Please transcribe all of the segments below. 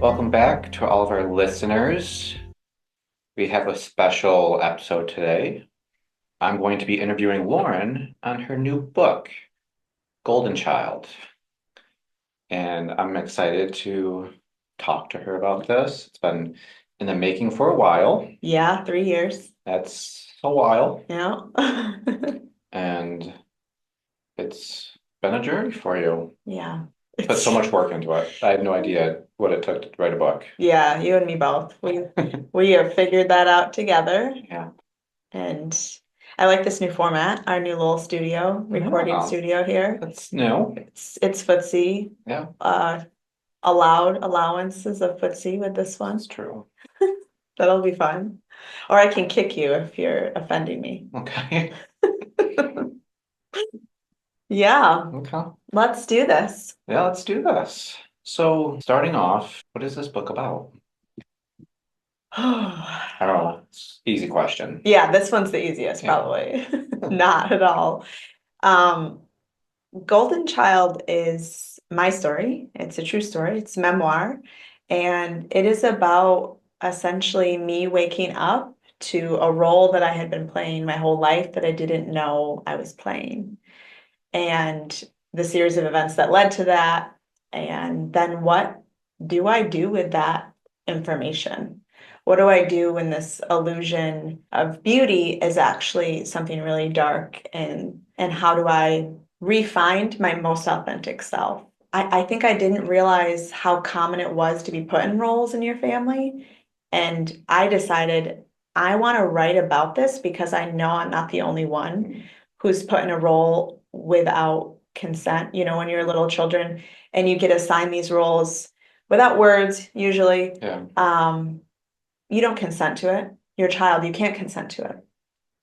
Welcome back to all of our listeners. We have a special episode today. I'm going to be interviewing Lauren on her new book, Golden Child. And I'm excited to talk to her about this. It's been in the making for a while. Yeah, 3 years. That's a while. Yeah. And it's been a journey for you. Yeah. Put so much work into it. I had no idea what it took to write a book. Yeah, you and me both. We have figured that out together. Yeah. And I like this new format, our new little recording Yeah. studio here. That's new. It's footsie. Yeah, Allowances of footsie with this one. that's true. That'll be fun. Or I can kick you if you're offending me. Okay. Yeah, Okay. let's do this. Yeah, let's do this. So, starting off, what is this book about? I don't know. It's easy question. Yeah, this one's the easiest, Yeah. probably. Not at all. Um, Golden Child is my story. It's a true story. It's memoir. And it is about essentially me waking up to a role that I had been playing my whole life that I didn't know I was playing. And the series of events that led to that. And then what do I do with that information? What do I do when this illusion of beauty is actually something really dark? And how do I re-find my most authentic self? I think I didn't realize how common it was to be put in roles in your family. And I decided I want to write about this because I know I'm not the only one who's put in a role without consent. You know, when you're little children and you get assigned these roles without words, usually, Yeah. you don't consent to it. You're a child, you can't consent to it.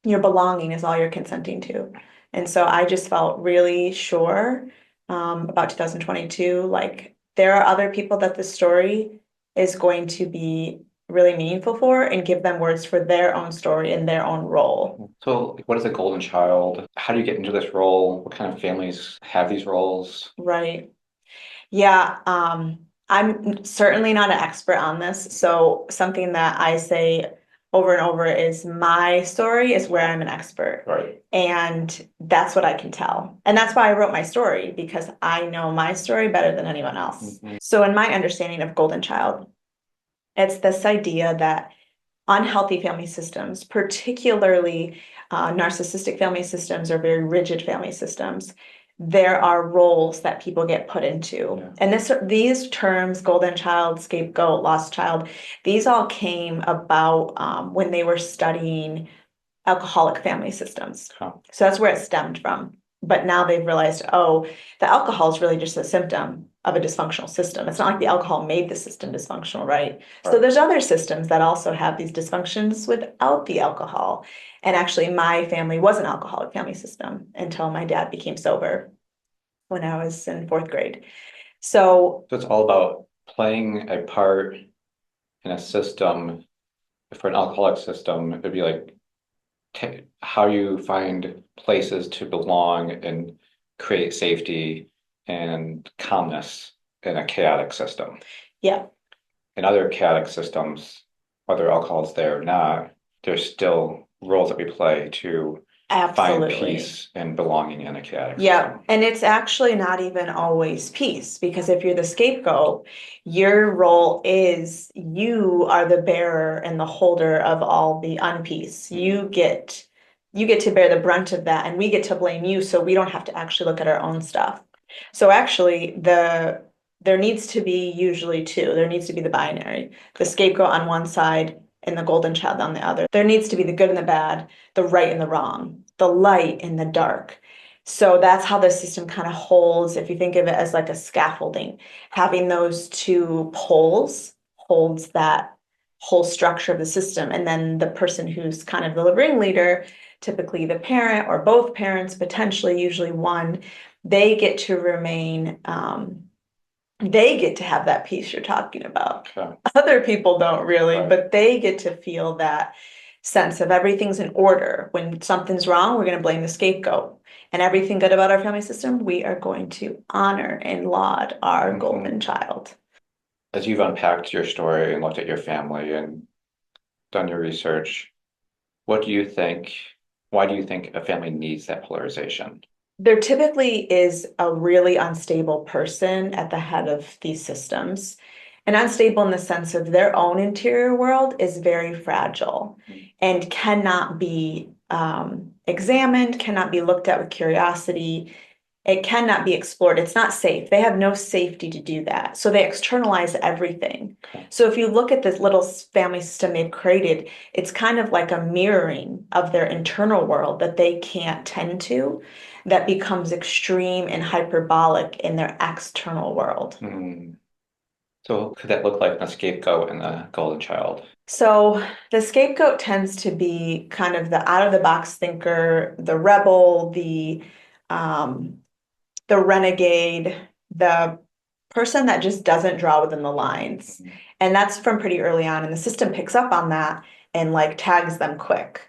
Your belonging is all you're consenting to. And so I just felt really sure about 2022. Like there are other people that this story is going to be really meaningful for and give them words for their own story and their own role. So, what is a golden child? How do you get into this role? What kind of families have these roles? Right. Yeah. I'm certainly not an expert on this. So something that I say over and over is my story is where I'm an expert. Right. And that's what I can tell. And that's why I wrote my story, because I know my story better than anyone else. Mhm. So in my understanding of Golden Child, it's this idea that unhealthy family systems, particularly narcissistic family systems or very rigid family systems, there are roles that people get put into. Yeah. And these terms, golden child, scapegoat, lost child, these all came about when they were studying alcoholic family systems. Huh. So that's where it stemmed from. But now they've realized, oh, the alcohol is really just a symptom of a dysfunctional system. It's not like the alcohol made the system dysfunctional, right? So there's other systems that also have these dysfunctions without the alcohol. And actually, my family was an alcoholic family system until my dad became sober when I was in fourth grade. So So, it's all about playing a part in a system. For an alcoholic system, it'd be like how you find places to belong and create safety and calmness in a chaotic system. yeah, In other chaotic systems, whether alcohol is there or not, there's still roles that we play to find absolutely. peace and belonging in a chaotic Yeah, system. and it's actually not even always peace, because if you're the scapegoat, your role is you are the bearer and the holder of all the unpeace. You get to bear the brunt of that, and we get to blame you, so we don't have to actually look at our own stuff. So actually, there needs to be usually two. There needs to be the binary, the scapegoat on one side and the golden child on the other. There needs to be the good and the bad, the right and the wrong, the light and the dark. So that's how the system kind of holds, if you think of it as like a scaffolding, having those two poles holds that whole structure of the system. And then the person who's kind of the ringleader, typically the parent or both parents, potentially usually one, they get to remain, they get to have that peace you're talking about. Okay. Other people don't really, Right. but they get to feel that sense of everything's in order. When something's wrong, we're going to blame the scapegoat. And everything good about our family system, we are going to honor and laud our golden child. as you've unpacked your story and looked at your family and done your research, what do you think? Why do you think a family needs that polarization? There typically is a really unstable person at the head of these systems. And unstable in the sense of their own interior world is very fragile and cannot be examined, cannot be looked at with curiosity. It cannot be explored. It's not safe. They have no safety to do that. So they externalize everything. Okay. So if you look at this little family system they've created, it's kind of like a mirroring of their internal world that they can't tend to, that becomes extreme and hyperbolic in their external world. Hmm. So could that look like a scapegoat and a golden child? So the scapegoat tends to be kind of the out of the box thinker, the rebel, um, the renegade, the person that just doesn't draw within the lines. Mhm. And that's from pretty early on. And the system picks up on that and like tags them quick.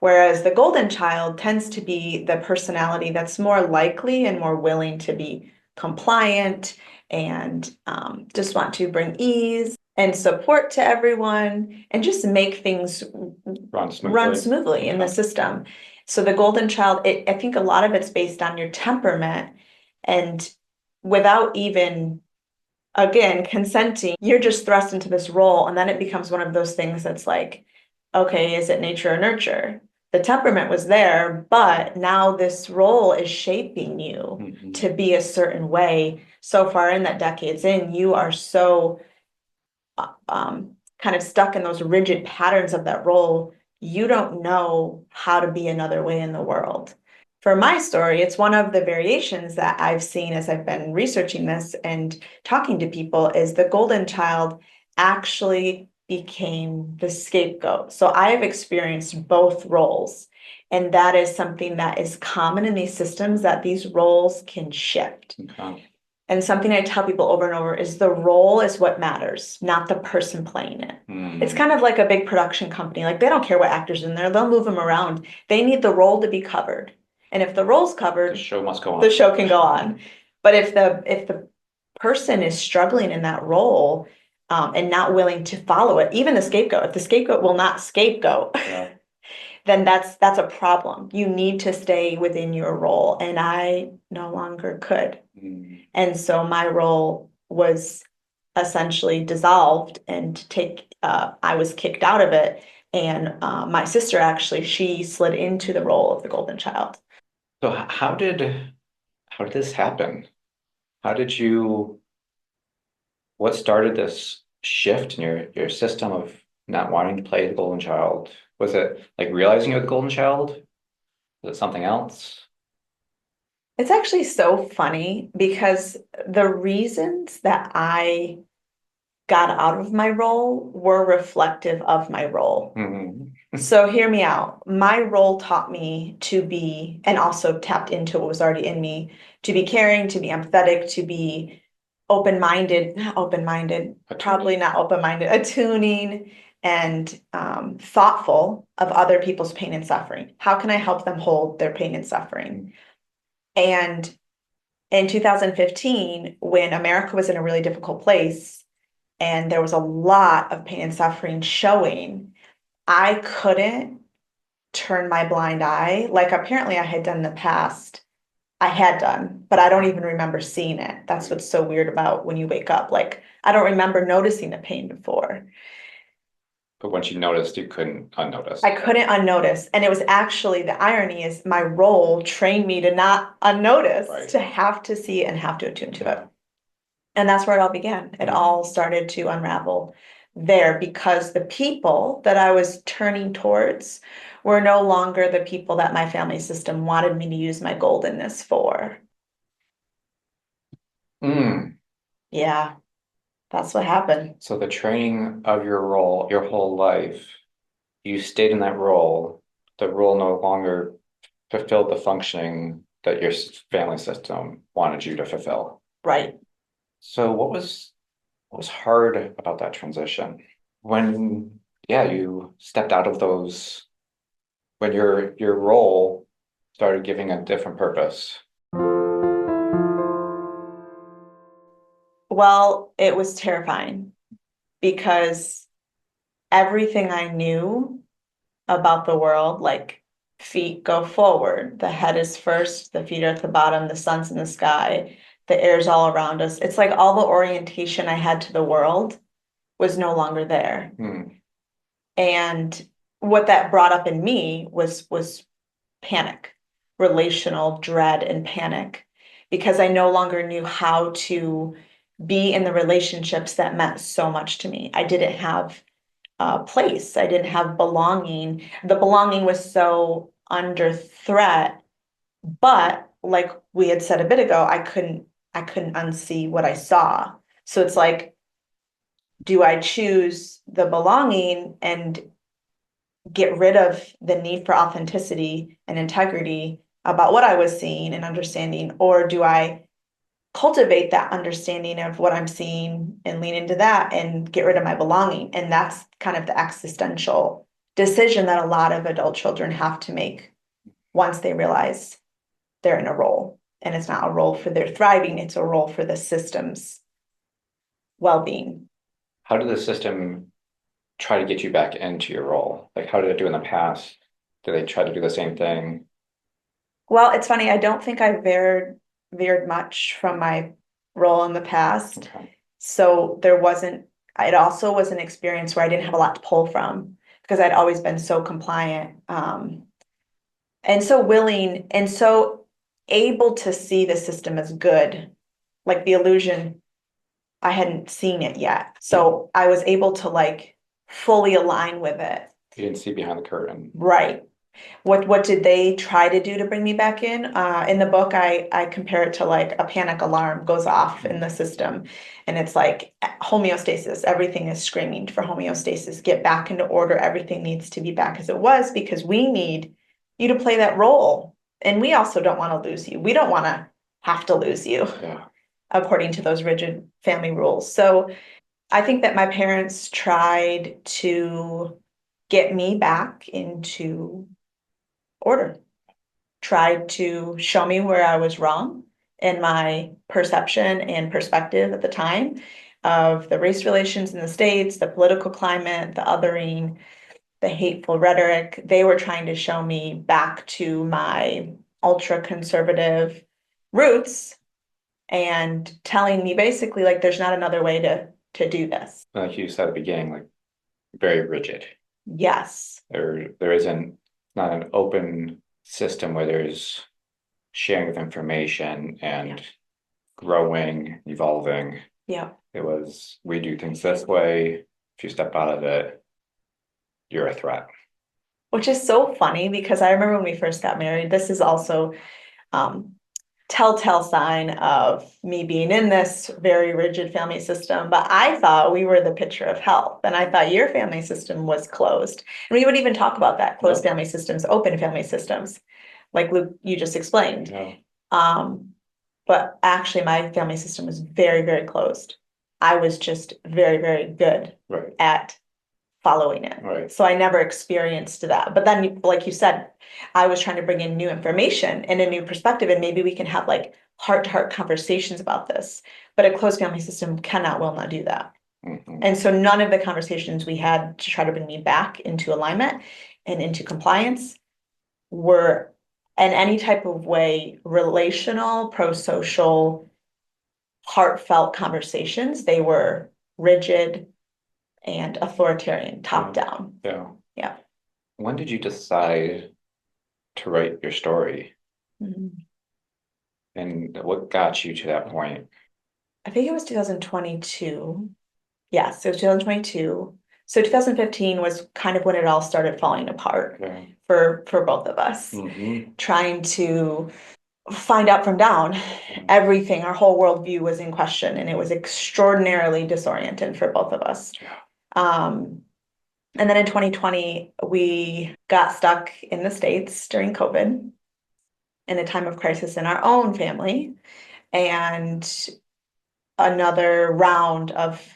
Whereas the golden child tends to be the personality that's more likely and more willing to be compliant and just want to bring ease and support to everyone and just make things Run run smoothly. smoothly in the Okay. system. So the golden child, I think a lot of it's based on your temperament and without even, again, consenting, you're just thrust into this role. And then it becomes one of those things that's like, okay, is it nature or nurture? The temperament was there, but now this role is shaping you Mhm. to be a certain way. So far in that decades in, you are so kind of stuck in those rigid patterns of that role, you don't know how to be another way in the world. For my story, it's one of the variations that I've seen as I've been researching this and talking to people is the golden child actually became the scapegoat. So I have experienced both roles. And that is something that is common in these systems that these roles can shift. Okay. And something I tell people over and over is the role is what matters, not the person playing it. It's Mm. kind of like a big production company. Like they don't care what actors in there, they'll move them around. They need the role to be covered. And if the role's The covered, show must go the on. show can go on. But if the person is struggling in that role and not willing to follow it, even the scapegoat, if the scapegoat will not scapegoat, Yeah. then that's a problem. You need to stay within your role. And I no longer could. Mm. And so my role was essentially dissolved and I was kicked out of it. And my sister actually, she slid into the role of the golden child. So how did this happen? How did you what started this shift in your system of not wanting to play the golden child? Was it like realizing you're the golden child? Was it something else? It's actually so funny because the reasons that I got out of my role were reflective of my role. Hmm. So hear me out. My role taught me to be, and also tapped into what was already in me, to be caring, to be empathetic, to be open-minded, not open-minded, probably not open-minded, attuning and thoughtful of other people's pain and suffering. How can I help them hold their pain and suffering? And in 2015, when America was in a really difficult place and there was a lot of pain and suffering showing, I couldn't turn my blind eye like apparently I had done in the past. I had done, but I don't even remember seeing it. That's what's so weird about when you wake up. Like, I don't remember noticing the pain before. But once you noticed, you couldn't unnotice. I couldn't unnotice. And it was actually the irony is my role trained me to not unnotice, Right. to have to see and have to attune to it. And that's where it all began. It all started to unravel there because the people that I was turning towards were no longer the people that my family system wanted me to use my goldenness for. Mm. Yeah, that's what happened. So the training of your role, your whole life, you stayed in that role. The role no longer fulfilled the functioning that your family system wanted you to fulfill. Right. So what was hard about that transition? When, yeah, you stepped out of those, when your role started giving a different purpose. Well, it was terrifying. because everything I knew about the world, like feet go forward, the head is first, the feet are at the bottom, the sun's in the sky, the air's all around us. It's like all the orientation I had to the world was no longer there. And what that brought up in me was panic, relational dread and panic, because I no longer knew how to be in the relationships that meant so much to me. I didn't have a place. I didn't have belonging. The belonging was so under threat, but like we had said a bit ago, I couldn't unsee what I saw. So it's like, do I choose the belonging and get rid of the need for authenticity and integrity about what I was seeing and understanding, or do I cultivate that understanding of what I'm seeing and lean into that and get rid of my belonging? And that's kind of the existential decision that a lot of adult children have to make once they realize they're in a role. And it's not a role for their thriving, it's a role for the system's well-being. How did the system try to get you back into your role? Like, how did it do in the past? Did they try to do the same thing? Well, it's funny, I don't think I veered much from my role in the past. Okay. So there wasn't, it also was an experience where I didn't have a lot to pull from because I'd always been so compliant, and so willing and so able to see the system as good. Like the illusion, I hadn't seen it yet. So I was able to like fully align with it. You didn't see behind the curtain. Right. What did they try to do to bring me back in? In the book, I compare it to like a panic alarm goes off in the system, and it's like homeostasis. Everything is screaming for homeostasis. Get back into order. Everything needs to be back as it was because we need you to play that role, and we also don't want to lose you. We don't want to have to lose you, Yeah. according to those rigid family rules. So I think that my parents tried to get me back into order, tried to show me where I was wrong in my perception and perspective at the time of the race relations in the States, the political climate, the othering, the hateful rhetoric. They were trying to show me back to my ultra conservative roots and telling me basically like there's not another way to do this. Like you said at the beginning, like very rigid. Yes. There isn't not an open system where there's sharing of information and growing, evolving. Yeah. It was we do things this way. If you step out of it, you're a threat. Which is so funny because I remember when we first got married, this is also um, telltale sign of me being in this very rigid family system. But I thought we were the picture of health, and I thought your family system was closed. And we would even talk about that, closed Yep. family systems, open family systems, like Luke, you just explained. Yeah. But actually, my family system was very, very closed. I was just very, very good Right. at following it. Right. So I never experienced that. But then, like you said, I was trying to bring in new information and a new perspective, and maybe we can have like heart-to-heart conversations about this. But a closed family system cannot, will not do that. Mm-hmm. And so none of the conversations we had to try to bring me back into alignment and into compliance were in any type of way relational, pro-social, heartfelt conversations. They were rigid and authoritarian, top down. Yeah. Yeah. When did you decide to write your story? Mhm. And what got you to that point? I think it was 2022. Yes, it was 2022. So 2015 was kind of when it all started falling apart Yeah. for both of us, Mm-hmm. trying to find out from down everything. Our whole worldview was in question, and it was extraordinarily disorienting for both of us. Yeah. And then in 2020, we got stuck in the States during COVID in a time of crisis in our own family. And another round of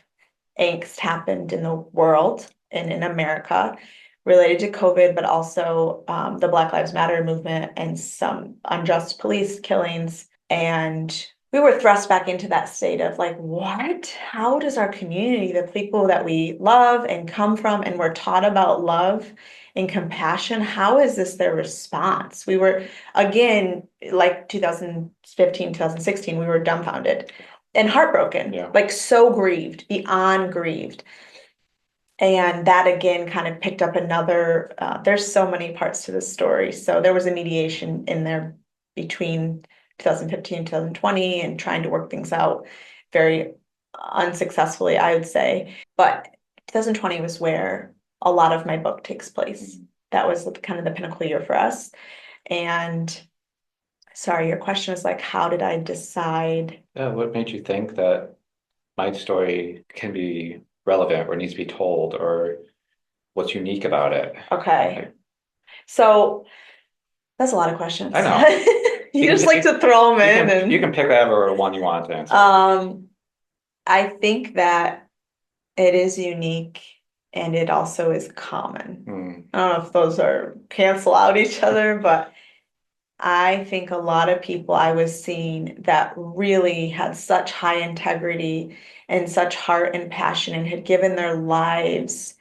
angst happened in the world and in America related to COVID, but also the Black Lives Matter movement and some unjust police killings. And we were thrust back into that state of like, what? How does our community, the people that we love and come from, and we're taught about love and compassion, how is this their response? We were, again, like 2015, 2016, we were dumbfounded and heartbroken, like so grieved, beyond grieved. And that again kind of picked up another, there's so many parts to the story. So there was a mediation in there between 2015, 2020 and trying to work things out very unsuccessfully, I would say. But 2020 was where a lot of my book takes place. That was kind of the pinnacle year for us. And sorry, your question was like, how did I decide? What made you think that my story can be relevant or needs to be told, or what's unique about it? Okay. So that's a lot of questions. I know. You just like to throw them in and you can pick whatever one you want to answer. I think that it is unique and it also is common. I don't know if those are cancel out each other, but I think a lot of people I was seeing that really had such high integrity and such heart and passion and had given their lives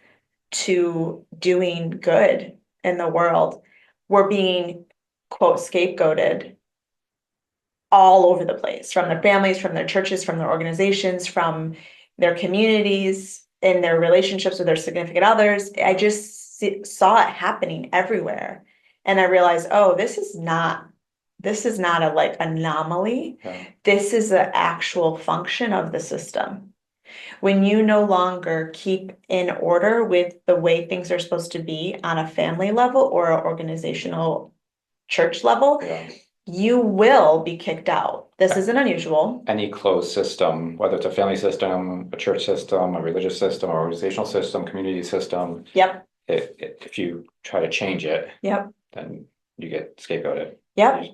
to doing good in the world were being, quote, scapegoated all over the place, from their families, from their churches, from their organizations, from their communities, in their relationships with their significant others. I just saw it happening everywhere. And I realized, oh, this is not a like anomaly. This is an actual function of the system. When you no longer keep in order with the way things are supposed to be on a family level or an organizational church level, you will be kicked out. This isn't unusual. Any closed system, whether it's a family system, a church system, a religious system, or organizational system, community system. If you try to change it, then you get scapegoated.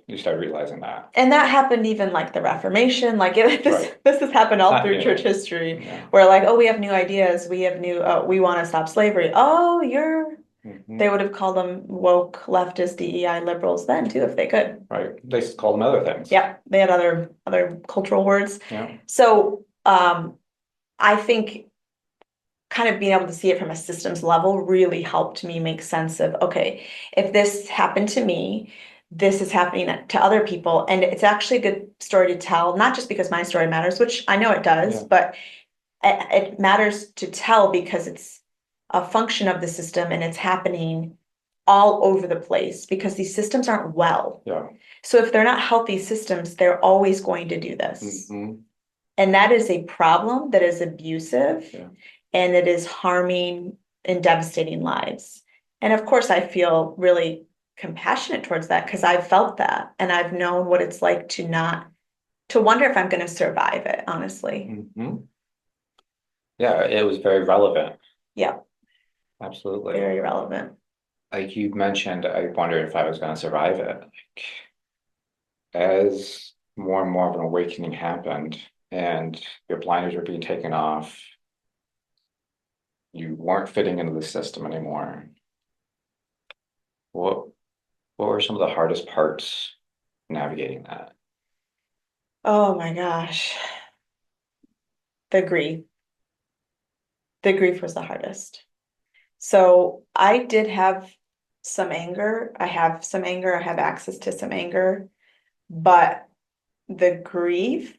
You start realizing that. And that happened even like the Reformation, like this has happened all through church history, where like, oh, we have new ideas, we have new, we want to stop slavery. Oh, they would have called them woke leftist DEI liberals then too, if they could. They called them other things. They had other cultural words. So I think kind of being able to see it from a systems level really helped me make sense of, okay, if this happened to me, this is happening to other people. And it's actually a good story to tell, not just because my story matters, which I know it does, but it matters to tell because it's a function of the system and it's happening all over the place because these systems aren't well. So if they're not healthy systems, they're always going to do this. And that is a problem that is abusive and it is harming and devastating lives. And of course, I feel really compassionate towards that because I've felt that and I've known what it's like to wonder if I'm going to survive it, honestly. Yeah, it was very relevant. Absolutely. Very relevant. Like you mentioned, I wondered if I was going to survive it. Like, as more and more of an awakening happened and your blinders were being taken off, you weren't fitting into the system anymore. What were some of the hardest parts navigating that? Oh my gosh. The grief. The grief was the hardest. So I did have some anger. I have some anger. I have access to some anger. But the grief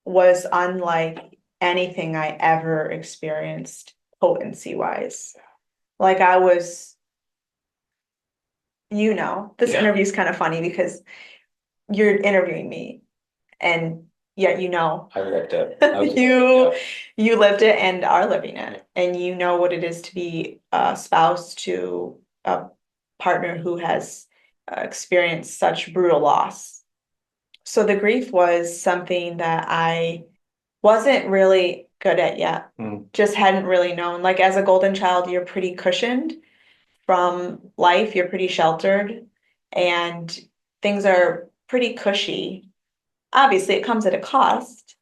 was unlike anything I ever experienced potency wise. Like I was, this interview is kind of funny because you're interviewing me and yet I lived it. You lived it and are living it. And you know what it is to be a spouse to a partner who has experienced such brutal loss. So the grief was something that I wasn't really good at yet. Just hadn't really known. Like as a golden child, you're pretty cushioned from life. You're pretty sheltered and things are pretty cushy. Obviously, it comes at a cost.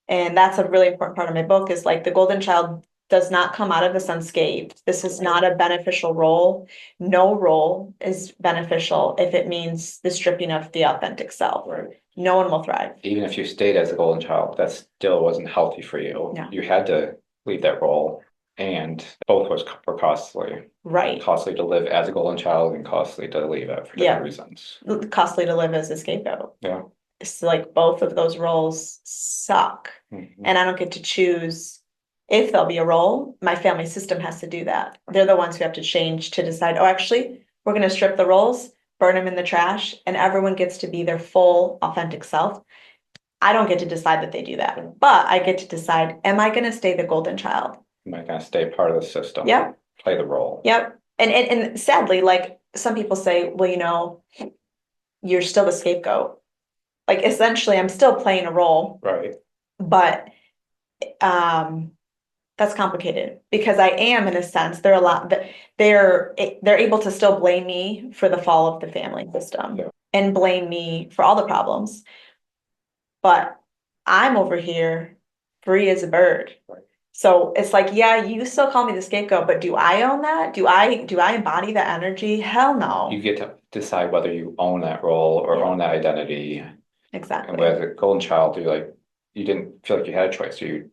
And that's a really important part of my book is like the golden child does not come out of this unscathed. This is not a beneficial role. No role is beneficial if it means the stripping of the authentic self. no one will thrive. Even if you stayed as a golden child, that still wasn't healthy for you. No. You had to leave that role, and both were costly. Right. Costly to live as a golden child and costly to leave it for different reasons. Costly to live as a scapegoat. Yeah. It's like both of those roles suck. And I don't get to choose if there'll be a role. My family system has to do that. They're the ones who have to change to decide, oh, actually, we're going to strip the roles, burn them in the trash, and everyone gets to be their full, authentic self. I don't get to decide that they do that, but I get to decide, am I going to stay the golden child? Am I going to stay part of the system? Yep. Play the role. Yep. And sadly, like some people say, well, you're still the scapegoat. Like essentially, I'm still playing a role. Right. But that's complicated because I am, in a sense, they're a lot that they're able to still blame me for the fall of the family system and blame me for all the problems. But I'm over here free as a bird. Right. So it's like, yeah, you still call me the scapegoat, but do I own that? Do I embody that energy? Hell no. You get to decide whether you own that role or own that identity. Exactly. And with a golden child, you didn't feel like you had a choice. You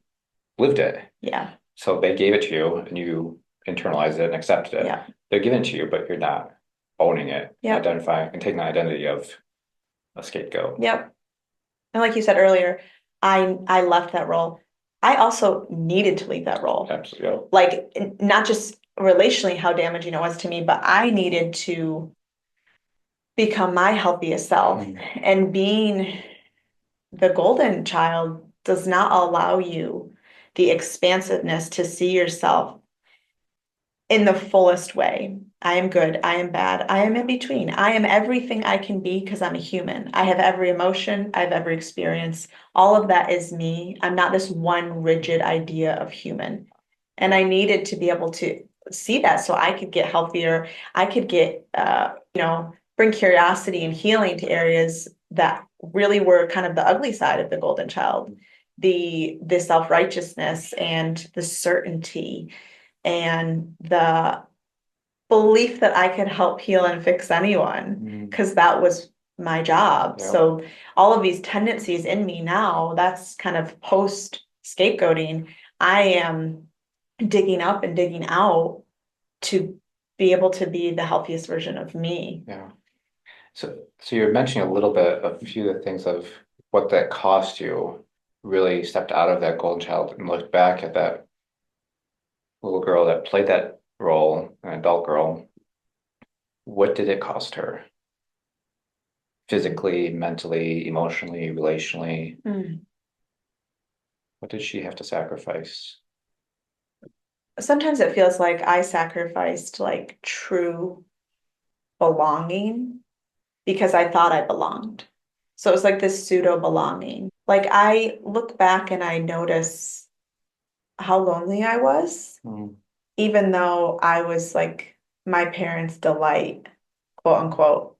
lived it. Yeah. So they gave it to you and you internalized it and accepted it. Yeah. They're giving it to you, but you're not owning it, identifying and taking the identity of a scapegoat. Yep. And like you said earlier, I left that role. I also needed to leave that role. Absolutely. Like not just relationally how damaging it was to me, but I needed to become my healthiest self. And being the golden child does not allow you the expansiveness to see yourself in the fullest way. I am good. I am bad. I am in between. I am everything I can be because I'm a human. I have every emotion. I have every experience. All of that is me. I'm not this one rigid idea of human. And I needed to be able to see that so I could get healthier. I could get, bring curiosity and healing to areas that really were kind of the ugly side of the golden child, the self-righteousness and the certainty and the belief that I could help heal and fix anyone because that was my job. Yeah. So all of these tendencies in me now, that's kind of post scapegoating. I am digging up and digging out to be able to be the healthiest version of me. Yeah. So you're mentioning a little bit, a few of the things of what that cost you, really stepped out of that golden child and looked back at that little girl that played that role, an adult girl. What did it cost her? Physically, mentally, emotionally, relationally? What did she have to sacrifice? Sometimes it feels like I sacrificed like true belonging because I thought I belonged. So it was like this pseudo belonging. Like I look back and I notice how lonely I was, even though I was like my parents' delight, quote unquote.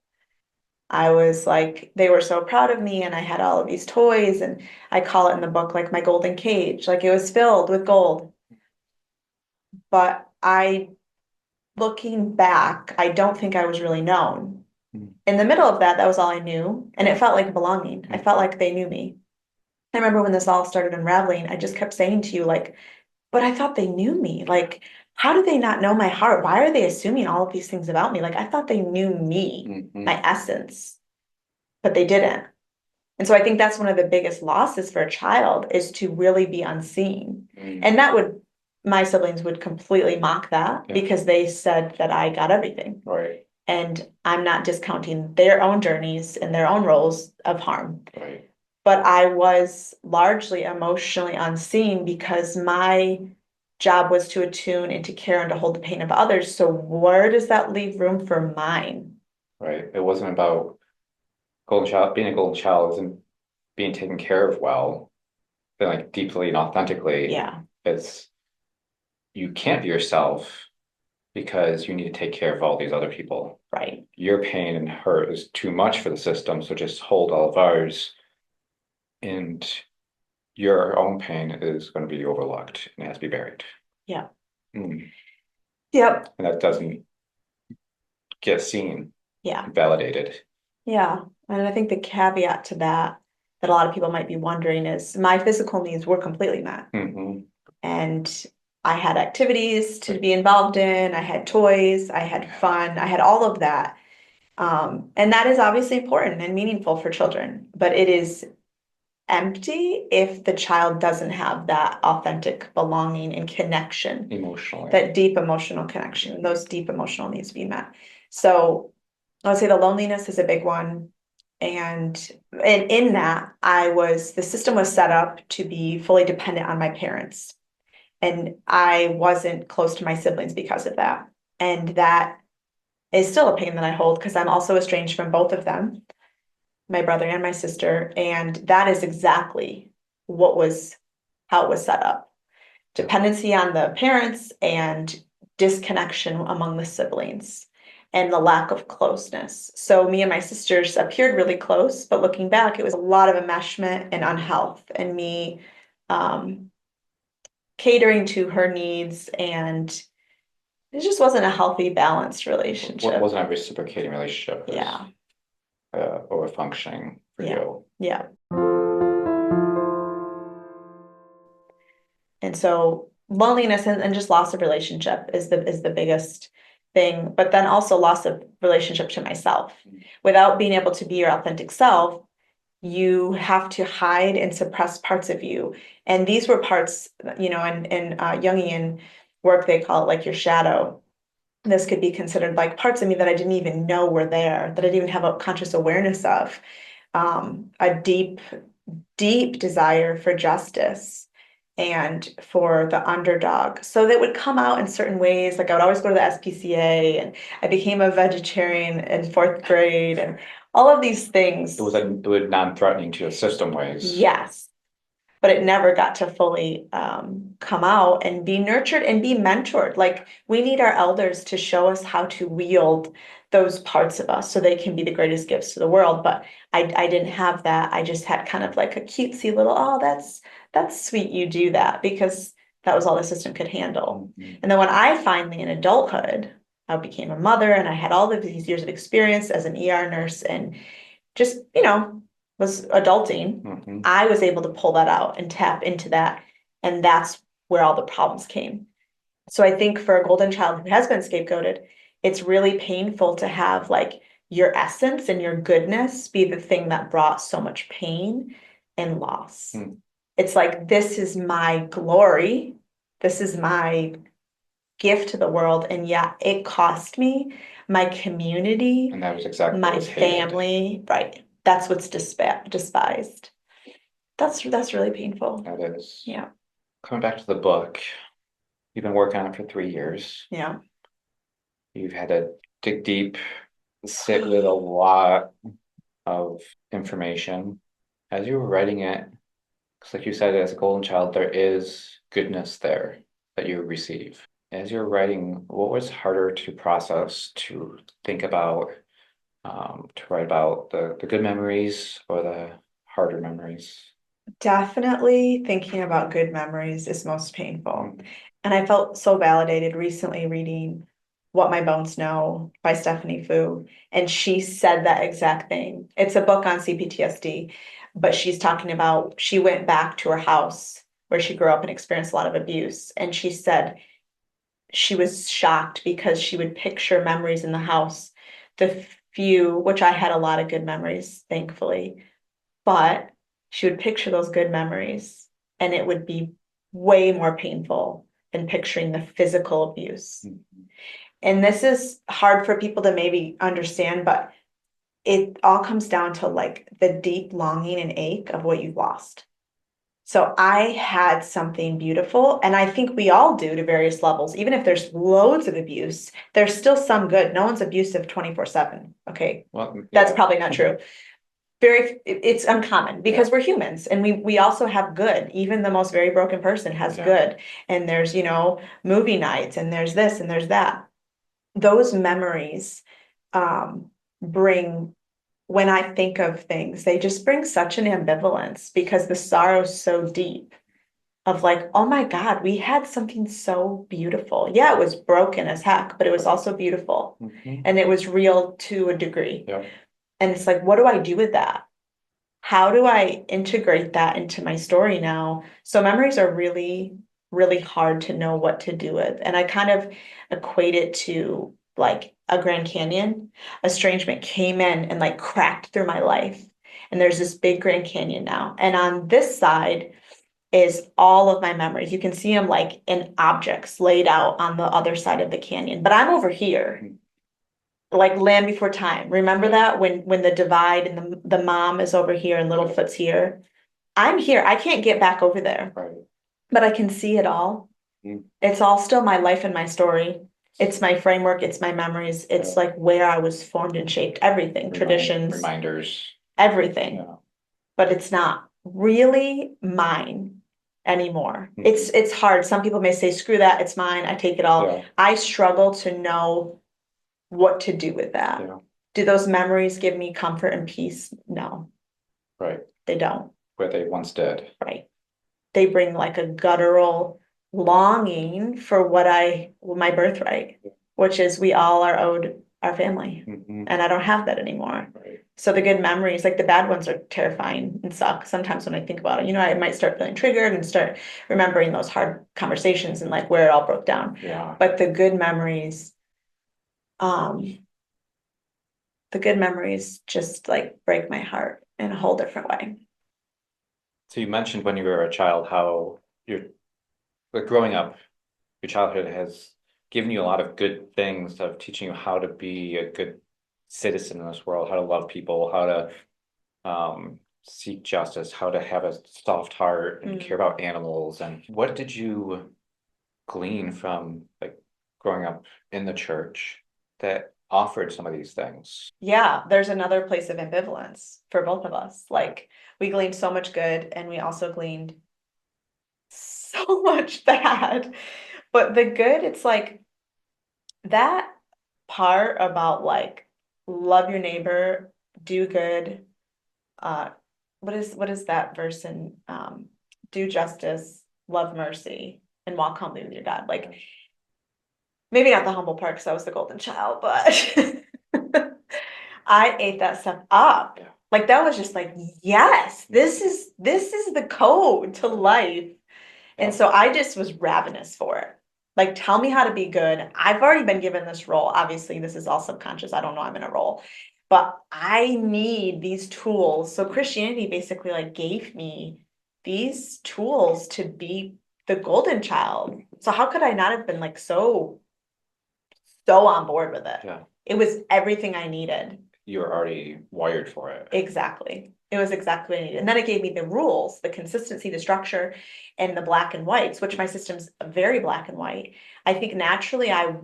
I was like, they were so proud of me, and I had all of these toys, and I call it in the book like my golden cage, like it was filled with gold. But looking back, I don't think I was really known. In the middle of that, that was all I knew, and it felt like belonging. I felt like they knew me. I remember when this all started unraveling, I just kept saying to you, like, but I thought they knew me. Like, how do they not know my heart? Why are they assuming all of these things about me? Like, I thought they knew me, my essence, but they didn't. And so I think that's one of the biggest losses for a child is to really be unseen. And my siblings would completely mock that because they said that I got everything. Right. And I'm not discounting their own journeys and their own roles of harm. Right. But I was largely emotionally unseen because my job was to attune and to care and to hold the pain of others. So where does that leave room for mine? Right. It wasn't about golden child, being a golden child isn't being taken care of well, but like deeply and authentically. Yeah. It's you can't be yourself because you need to take care of all these other people. Right. Your pain and hurt is too much for the system, so just hold all of ours. And your own pain is going to be overlooked and has to be buried. Yeah. Yep. And that doesn't get seen. Yeah. Validated. Yeah. And I think the caveat to that, that a lot of people might be wondering is my physical needs were completely met. Mm-hmm. And I had activities to be involved in, I had toys, I had fun, I had all of that. And that is obviously important and meaningful for children, but it is empty if the child doesn't have that authentic belonging and connection, Emotionally. that deep emotional connection, those deep emotional needs to be met. So I would say the loneliness is a big one. And in that, the system was set up to be fully dependent on my parents. And I wasn't close to my siblings because of that. And that is still a pain that I hold because I'm also estranged from both of them, my brother and my sister. And that is exactly how it was set up. Dependency on the parents and disconnection among the siblings and the lack of closeness. So me and my sisters appeared really close, but looking back, it was a lot of enmeshment and unhealth and me um, catering to her needs, and it just wasn't a healthy, balanced relationship. Wasn't a reciprocating relationship. Yeah. Or functioning for Yeah. you. Yeah. And so loneliness and just loss of relationship is the biggest thing, but then also loss of relationship to myself. Without being able to be your authentic self, you have to hide and suppress parts of you. And these were parts, in Jungian work, they call it like your shadow. This could be considered like parts of me that I didn't even know were there, that I didn't even have a conscious awareness of. A deep, deep desire for justice and for the underdog. So that would come out in certain ways. Like I would always go to the SPCA, and I became a vegetarian in fourth grade, and all of these things. It was non-threatening to the system ways. Yes, but it never got to fully come out and be nurtured and be mentored. Like we need our elders to show us how to wield those parts of us so they can be the greatest gifts to the world. But I didn't have that. I just had kind of like a cutesy little, oh, that's sweet you do that, because that was all the system could handle. Mm-hmm. And then when I finally in adulthood, I became a mother and I had all of these years of experience as an ER nurse and just, was adulting, Mm-hmm. I was able to pull that out and tap into that. And that's where all the problems came. So I think for a golden child who has been scapegoated, it's really painful to have like your essence and your goodness be the thing that brought so much pain and loss. Mm. It's like, this is my glory. This is my gift to the world. And yeah, it cost me my community, And that was exactly my what was hated. family, right? That's what's despised. That's really painful. That is. Yeah. Coming back to the book, you've been working on it for 3 years. Yeah. You've had to dig deep, sit with a lot of information. As you were writing it, because like you said, as a golden child, there is goodness there that you receive. As you're writing, what was harder to process, to think about, to write about the good memories or the harder memories? Definitely thinking about good memories is most painful. And I felt so validated recently reading What My Bones Know by Stephanie Fu. And she said that exact thing. It's a book on CPTSD, but she's talking about she went back to her house where she grew up and experienced a lot of abuse. And she said she was shocked because she would picture memories in the house, the few, which I had a lot of good memories, thankfully, but she would picture those good memories and it would be way more painful than picturing the physical abuse. Mm-hmm. And this is hard for people to maybe understand, but it all comes down to like the deep longing and ache of what you've lost. So I had something beautiful, and I think we all do to various levels. Even if there's loads of abuse, there's still some good. No one's abusive 24/7. Okay. Well, That's yeah. probably not true. It's uncommon because we're humans and we also have good. Even the most very broken person has good. And there's, movie nights and there's this and there's that. Those memories bring, when I think of things, they just bring such an ambivalence because the sorrow is so deep of like, oh my God, we had something so beautiful. Yeah, it was broken as heck, but it was also beautiful. Mm-hmm. And it was real to a degree. Yeah. And it's like, what do I do with that? How do I integrate that into my story now? So memories are really, really hard to know what to do with. And I kind of equate it to like a Grand Canyon. Estrangement came in and like cracked through my life. And there's this big Grand Canyon now. And on this side is all of my memories. You can see them like in objects laid out on the other side of the canyon. But I'm over here like Land Before Time. Remember that when the divide and the mom is over here and Littlefoot's here? I'm here. I can't get back over there, Right. but I can see it all. Mm. It's all still my life and my story. It's my framework, it's my memories, it's like where I was formed and shaped, everything, traditions, Reminders. everything. Yeah. But it's not really mine anymore. It's hard. Some people may say, screw that, it's mine, I take it all. Yeah. I struggle to know what to do with that. Yeah. Do those memories give me comfort and peace? No, Right. they don't. Where they once did. Right. They bring like a guttural longing for my birthright, which is we all are owed our family. And I don't have that anymore. Right. So the good memories, like the bad ones, are terrifying and suck. Sometimes when I think about it, I might start feeling triggered and start remembering those hard conversations and like where it all broke down. Yeah. But the good memories, just like break my heart in a whole different way. So you mentioned when you were a child how like growing up, your childhood has given you a lot of good things of teaching you how to be a good citizen in this world, how to love people, how to seek justice, how to have a soft heart and care about animals. And what did you glean from like growing up in the church that offered some of these things? Yeah, there's another place of ambivalence for both of us. Like we gleaned so much good and we also gleaned so much bad. But the good, it's like that part about like love your neighbor, do good. What is that verse in do justice, love mercy, and walk humbly with your God? Like maybe not the humble part because I was the golden child, but I ate that stuff up. Yeah. Like that was just like, yes, this is the code to life. And so I just was ravenous for it. Like, tell me how to be good. I've already been given this role. Obviously, this is all subconscious. I don't know I'm in a role, but I need these tools. So Christianity basically like gave me these tools to be the golden child. So how could I not have been like so on board with it? Yeah. It was everything I needed. You were already wired for it. Exactly. It was exactly what I needed. And then it gave me the rules, the consistency, the structure, and the black and whites, which my system's very black and white. I think naturally I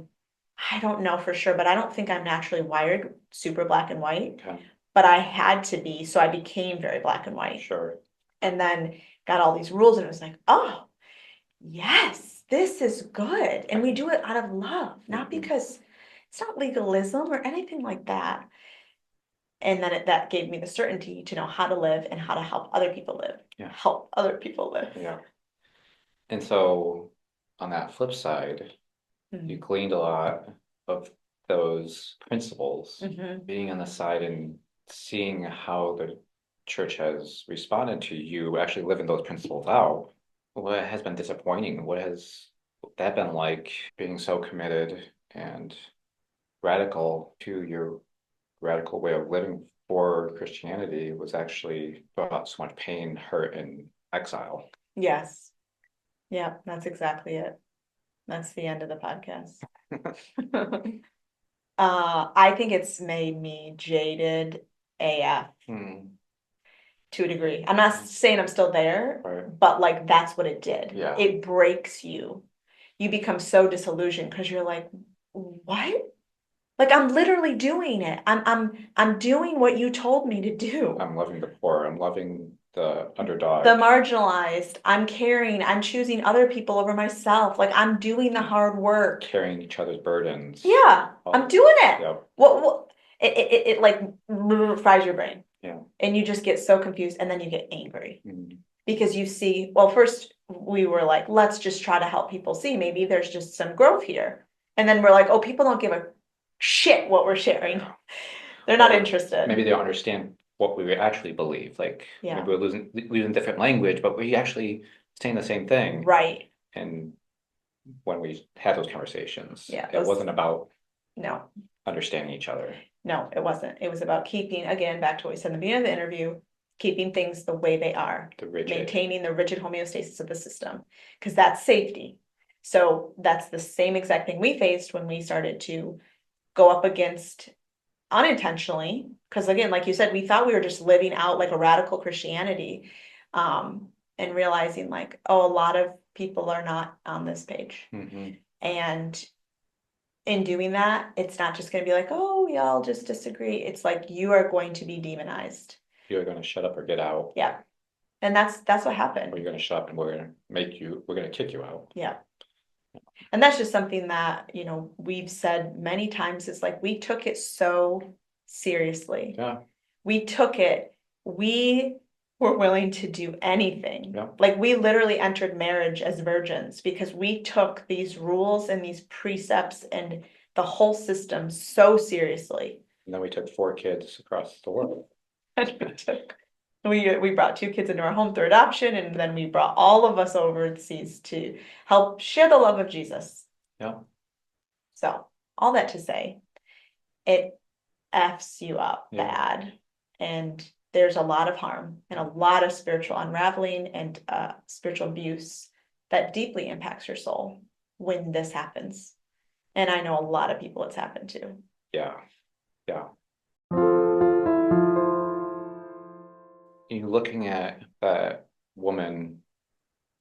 don't know for sure, but I don't think I'm naturally wired super black and white. Okay. But I had to be, so I became very black and white. Sure. And then got all these rules and it was like, oh, yes, this is good. And we do it out of love, not because it's not legalism or anything like that. And then that gave me the certainty to know how to live and how to help other people live. Yeah. Help other people live. Yeah. And so on that flip side, you gleaned a lot of those principles, being on the side and seeing how the church has responded to you actually living those principles out. What has been disappointing? What has that been like, being so committed and radical to your radical way of living for Christianity was actually brought so much pain, hurt, and exile? Yes. Yeah, that's exactly it. That's the end of the podcast. I think it's made me jaded AF to a degree. I'm not saying I'm still there, but like that's what it did. Yeah. It breaks you. You become so disillusioned because you're like, what? Like I'm literally doing it. I'm doing what you told me to do. I'm loving the poor. I'm loving the underdog. The marginalized. I'm caring. I'm choosing other people over myself. Like I'm doing the hard work. Carrying each other's burdens. Yeah, I'm doing it. Yep. What it like fries your brain. Yeah. And you just get so confused and then you get angry. Because you see, well, first we were like, let's just try to help people see maybe there's just some growth here. And then we're like, oh, people don't give a shit what we're sharing. They're not Or interested. maybe they don't understand what we actually believe. Like Yeah. maybe we're using different language, but we actually saying the same thing. Right. And when we had those conversations, Yeah, it wasn't about no, understanding each other. no, it wasn't. It was about keeping, again, back to what we said in the beginning of the interview, keeping things the way they are, The rigid. maintaining the rigid homeostasis of the system, because that's safety. So that's the same exact thing we faced when we started to go up against unintentionally, because again, like you said, we thought we were just living out like a radical Christianity, and realizing like, oh, a lot of people are not on this page. Mhm. And in doing that, it's not just gonna be like, oh, we all just disagree. It's like you are going to be demonized. You're gonna shut up or get out, Yeah. And that's what or happened. you're gonna shut up and we're gonna kick you out. Yeah. And that's just something that, you know, we've said many times. It's like we took it so seriously. Yeah, We took it, we were willing to do anything. yeah. Like we literally entered marriage as virgins because we took these rules and these precepts and the whole system so seriously. And then we took 4 kids across the world. We brought 2 kids into our home through adoption, and then we brought all of us overseas to help share the love of Jesus. Yeah. So all that to say, it F's you up Yeah. bad, and there's a lot of harm and a lot of spiritual unraveling and spiritual abuse that deeply impacts your soul when this happens. And I know a lot of people it's happened to. Yeah. Yeah. You looking at that woman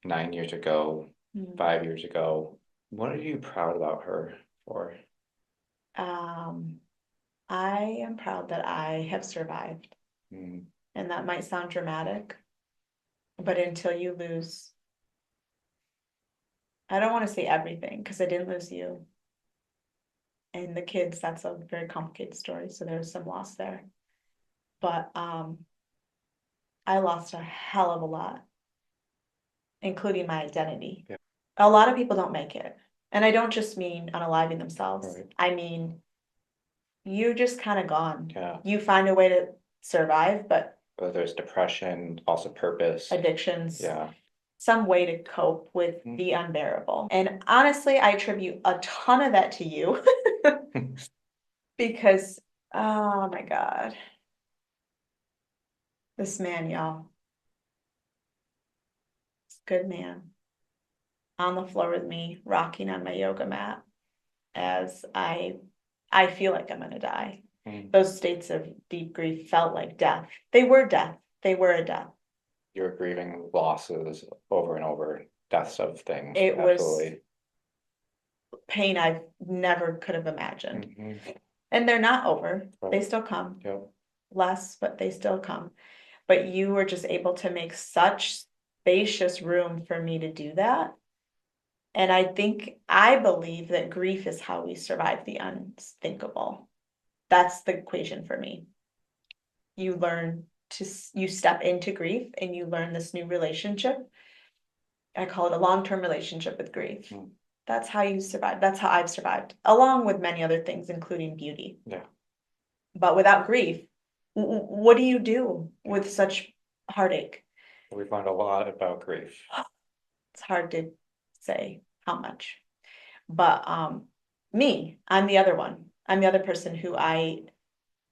9 years ago, 5 years ago, what are you proud about her for? I am proud that I have survived. Mm. And that might sound dramatic, but until you lose, I don't want to say everything because I didn't lose you. And the kids, that's a very complicated story. So there's some loss there. But I lost a hell of a lot, including my identity. Yeah. A lot of people don't make it. And I don't just mean unaliving themselves. Right. I mean, you're just kind of gone. Yeah. You find a way to survive, but There's depression, loss of purpose. addictions. Yeah. Some way to cope with the unbearable. And honestly, I attribute a ton of that to you because, oh my God, this man, y'all, good man, on the floor with me, rocking on my yoga mat as I feel like I'm gonna die. Those states of deep grief felt like death. They were death. They were a death. You're grieving losses over and over, deaths of things. It Absolutely. was pain I never could have imagined. Mm-hmm. And they're not over. Right. They still come. Yep. Less, but they still come. But you were just able to make such spacious room for me to do that. And I believe that grief is how we survive the unthinkable. That's the equation for me. You you step into grief and you learn this new relationship. I call it a long-term relationship with grief. Mm. That's how you survive. That's how I've survived, along with many other things, including beauty. Yeah. But without grief, what do you do with such heartache? We've learned a lot about grief. It's hard to say how much. But I'm the other one. I'm the other person who I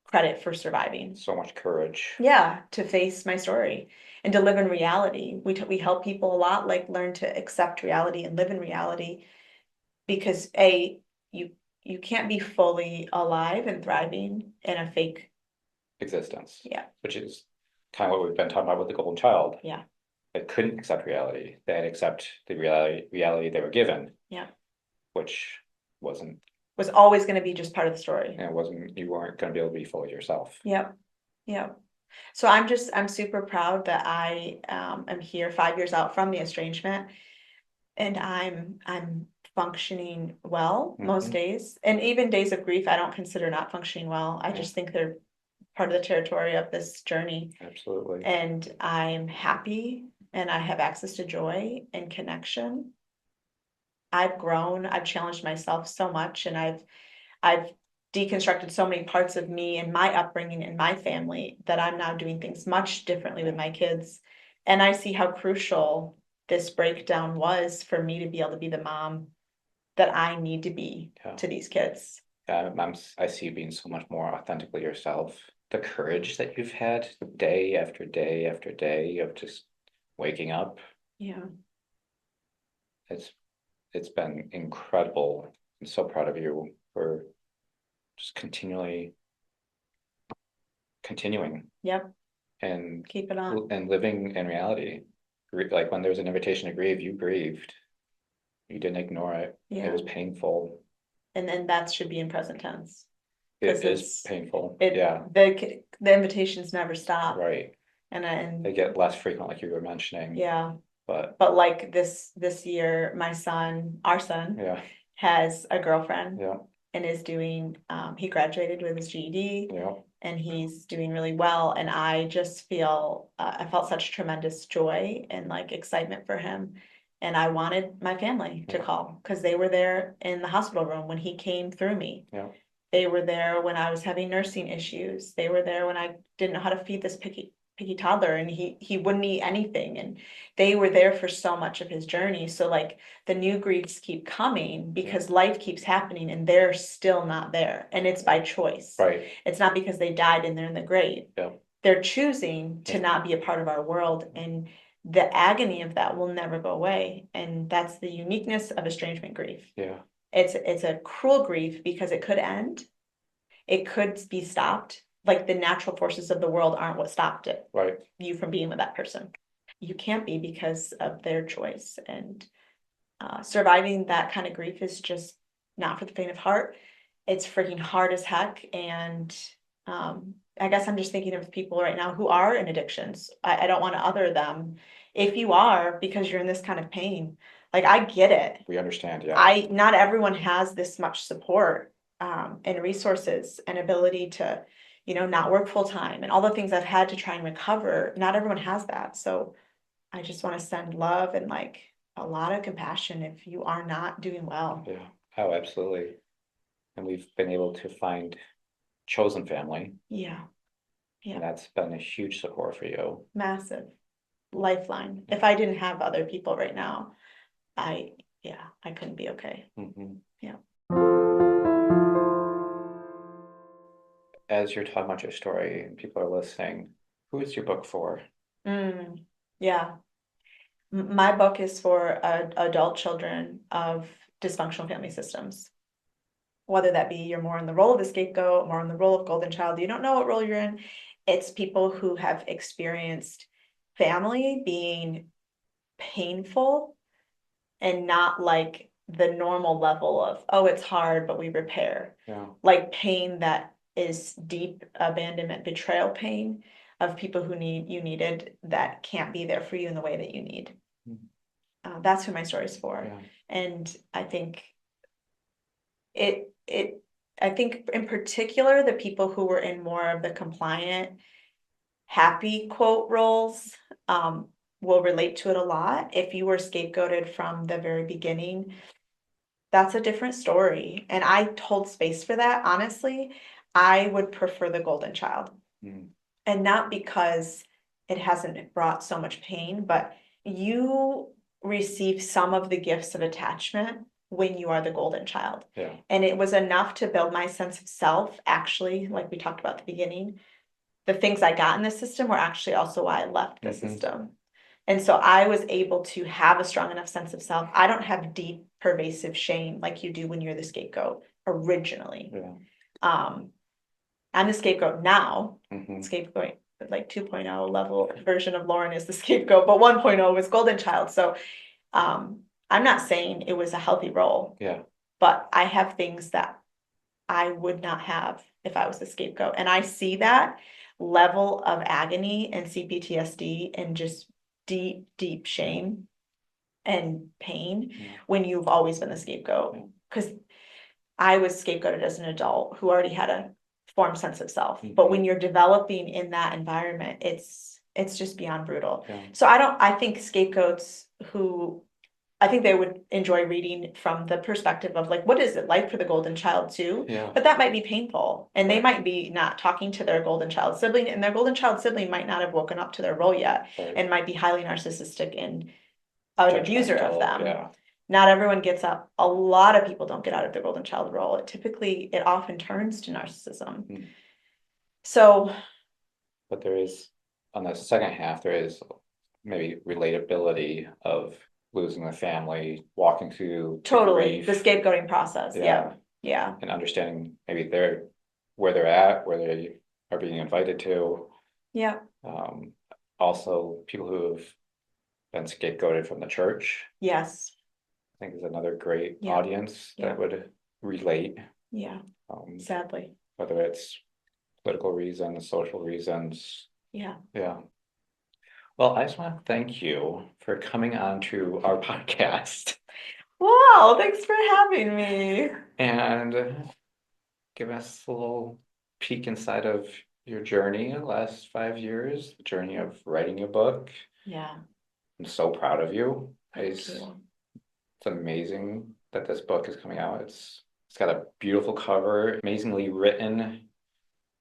credit for surviving. So much courage. Yeah, to face my story and to live in reality. We help people a lot, like learn to accept reality and live in reality, because you can't be fully alive and thriving in a fake existence. Yeah. Which is kind of what we've been talking about with the golden child. Yeah. They couldn't accept reality. They had to accept the reality they were given. Yeah. Which wasn't was always going to be just part of the story. And you weren't going to be able to be fully yourself. Yep. Yep. So I'm super proud that I am here 5 years out from the estrangement, and I'm functioning well most days, and even days of grief I don't consider not functioning well. I just think they're part of the territory of this journey. Absolutely. And I'm happy and I have access to joy and connection. I've grown, I've challenged myself so much, and I've deconstructed so many parts of me and my upbringing and my family that I'm now doing things much differently with my kids. And I see how crucial this breakdown was for me to be able to be the mom that I need to be to these kids. I see you being so much more authentically yourself. The courage that you've had day after day after day of just waking up. Yeah. It's been incredible. I'm so proud of you for just continuing. Yep. And keep it on. And living in reality. Like when there was an invitation to grieve, you grieved. You didn't ignore it. Yeah. It was painful. And then that should be in present tense. It is painful. Yeah. The invitations never stop. Right. And they get less frequent, like you were mentioning. Yeah. But like this year, our son, yeah, has a girlfriend. Yeah. And is doing, he graduated with his GED. Yeah. And he's doing really well. And I just feel, I felt such tremendous joy and like excitement for him. And I wanted my family to call because they were there in the hospital room when he came through me. Yeah. They were there when I was having nursing issues. They were there when I didn't know how to feed this picky toddler and he wouldn't eat anything. And they were there for so much of his journey. So like the new griefs keep coming because life keeps happening and they're still not there. And it's by choice. Right. It's not because they died and they're in the grave. Yeah. They're choosing to not be a part of our world. And the agony of that will never go away. And that's the uniqueness of estrangement grief. Yeah. It's a cruel grief because it could end. It could be stopped. Like the natural forces of the world aren't what stopped it. Right. You from being with that person. You can't be because of their choice. And surviving that kind of grief is just not for the faint of heart. It's freaking hard as heck. And I guess I'm just thinking of people right now who are in addictions. I don't want to other them. If you are, because you're in this kind of pain, like I get it. We understand, yeah. Not everyone has this much support and resources and ability to, not work full time and all the things I've had to try and recover. Not everyone has that. So I just want to send love and like a lot of compassion if you are not doing well. Yeah. Oh, absolutely. And we've been able to find chosen family. Yeah. Yeah. And that's been a huge support for you. Massive lifeline. If I didn't have other people right now, I couldn't be okay. Mm-hmm. Yeah. As you're talking about your story and people are listening, who is your book for? Yeah. My book is for adult children of dysfunctional family systems. Whether that be you're more in the role of the scapegoat, more in the role of golden child, you don't know what role you're in. It's people who have experienced family being painful and not like the normal level of, oh, it's hard, but we repair. Yeah. Like pain that is deep abandonment, betrayal pain of people who you needed that can't be there for you in the way that you need. Mm-hmm. That's who my story is for. Yeah. And I think I think in particular, the people who were in more of the compliant, happy quote roles, will relate to it a lot. If you were scapegoated from the very beginning, that's a different story. And I hold space for that. Honestly, I would prefer the golden child. And not because it hasn't brought so much pain, but you receive some of the gifts of attachment when you are the golden child. Yeah. And it was enough to build my sense of self, actually, like we talked about at the beginning. The things I got in the system were actually also why I left the system. And so I was able to have a strong enough sense of self. I don't have deep, pervasive shame like you do when you're the scapegoat originally. Yeah. I'm the scapegoat now. Scapegoat, like 2.0 level version of Lauren is the scapegoat, but 1.0 was golden child. So I'm not saying it was a healthy role. Yeah. But I have things that I would not have if I was the scapegoat. And I see that level of agony and CPTSD and just deep, deep shame and pain when you've always been the scapegoat. Because I was scapegoated as an adult who already had a formed sense of self. But when you're developing in that environment, it's just beyond brutal. Yeah. So I think scapegoats who I think they would enjoy reading from the perspective of like, what is it like for the golden child too? Yeah. But that might be painful, and they Right. might be not talking to their golden child sibling, and their golden child sibling might not have woken up to their role yet, Right. and might be highly narcissistic and an abuser of them. Yeah. Not everyone gets up. A lot of people don't get out of their golden child role. It often turns to narcissism. Hmm. So, But there is, on the second half, there is maybe relatability of losing the family, walking through the totally, the grief. scapegoating process. Yeah. Yeah. And understanding maybe where they're at, where they are being invited to. Yeah. Also, people who have been scapegoated from the church, Yes. I think is another great Yeah. audience Yeah. that would relate, Yeah. Sadly. whether it's political reasons, social reasons. Yeah. Yeah. Well, I just want to thank you for coming on to our podcast Wow, thanks for having me. and give us a little peek inside of your journey the last 5 years, the journey of writing a book. Yeah. I'm so proud of you. Thank you. It's amazing that this book is coming out. It's got a beautiful cover, amazingly written.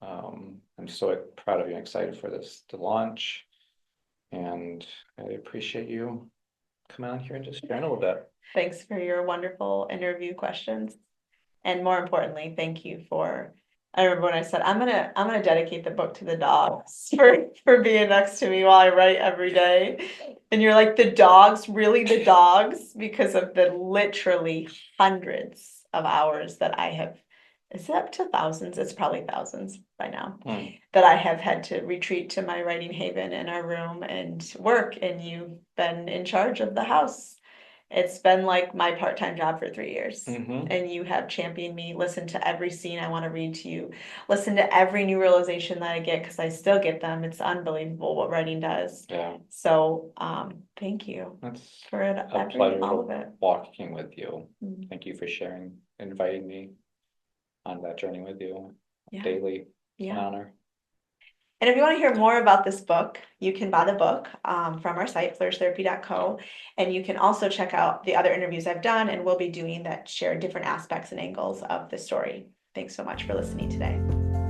I'm so proud of you and excited for this to launch. And I appreciate you coming on here and just sharing a little bit. Thanks for your wonderful interview questions. And more importantly, thank you for, I remember when I said, I'm gonna dedicate the book to the dogs for being next to me while I write every day. And you're like, the dogs, really the dogs? Because of the literally hundreds of hours that I have, is it up to thousands? It's probably thousands by now, that I have had to retreat to my writing haven in our room and work, and you've been in charge of the house. It's been like my part-time job for 3 years. And you have championed me, listened to every scene I want to read to you, listen to every new realization that I get, because I still get them. It's unbelievable what writing does. Yeah. So thank you It's for a pleasure all of it. walking with you. Thank you for sharing, inviting me on that journey with you daily. It's an honor. And if you want to hear more about this book, you can buy the book from our site, flourishtherapy.co. And you can also check out the other interviews I've done and will be doing that share different aspects and angles of the story. Thanks so much for listening today.